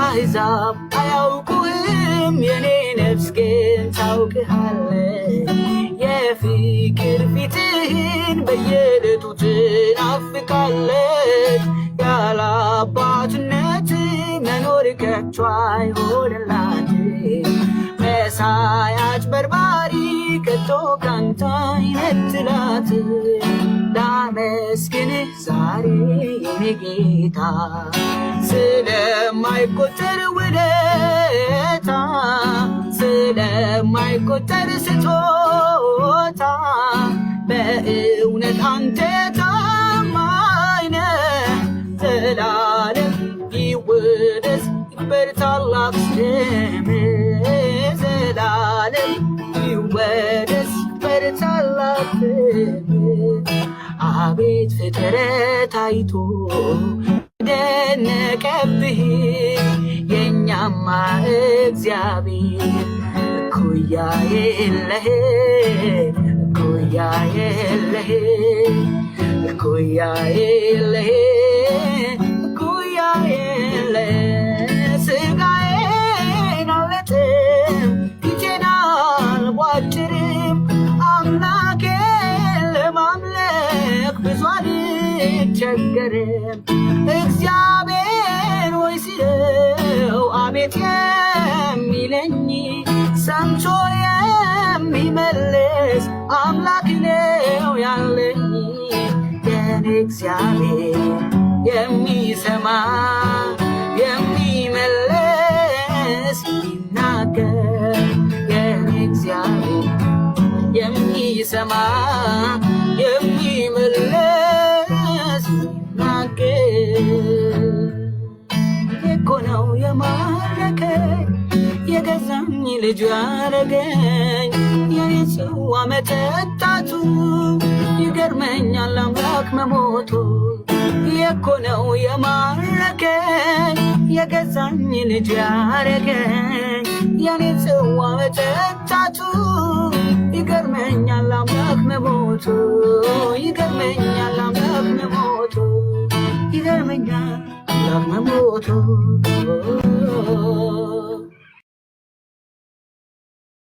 አሕዛብ አያውቁህም የኔ ነፍስ ግን ታውቅሃለች። የፍቅር ፊትህን በየዕለቱ ትናፍቃለች። ያለ አባትነት መኖር ከቶ አይሆንላት። መሳይ አጭበርባሪ ከቶ ካንተ አይነጥላት። ላመስግንህ ዛሬ የኔ ጌታ ስለማይቆጠር ውለታ ስለማይቆጠር ስጦታ በእውነት አንተ ታማኝ ነህ። ዘላለም ይወደስ ይክበር ታላቅ ስምህ። ዘላለም ይወደስ ይክበር ታላቅ ስምህ። አቤት ፍጥረት አይቶ ደነቀብህ የኛማ እግዚአብሔር እኩያ የለህ እኩያ የለህ እኩያ የለህ እኩያ የለህ። ስጋዬን አልጥም ፊቴን አልቧጭርም አምላኬን ለማምለክ ብዙ አልቸገርም። እግዚአብሔር ሆይ ሲለው አቤት የሚለኝ ሰምቶ የሚመልስ አምላክ ነው ያለኝ። የኔ እግዚአብሔር የሚሰማ የሚመልስ የሚናገር የኔ እግዚአብሔር የሚሰማ የሚመልስ የሚናገር እኮ ነው የማረከኝ የገዛኝ ልጁ ያረገኝ የኔ ጽዋ መጠጣቱ ይገርመኛል አምላክ መሞቱ። እኮ ነው የማረከኝ የገዛኝ ልጁ ያረገኝ የኔ ጽዋ መጠጣቱ ይገርመኛል አምላክ መሞቱ። ይገርመኛል አምላክ መሞቱ ይገርመኛል አምላክ መሞቱ።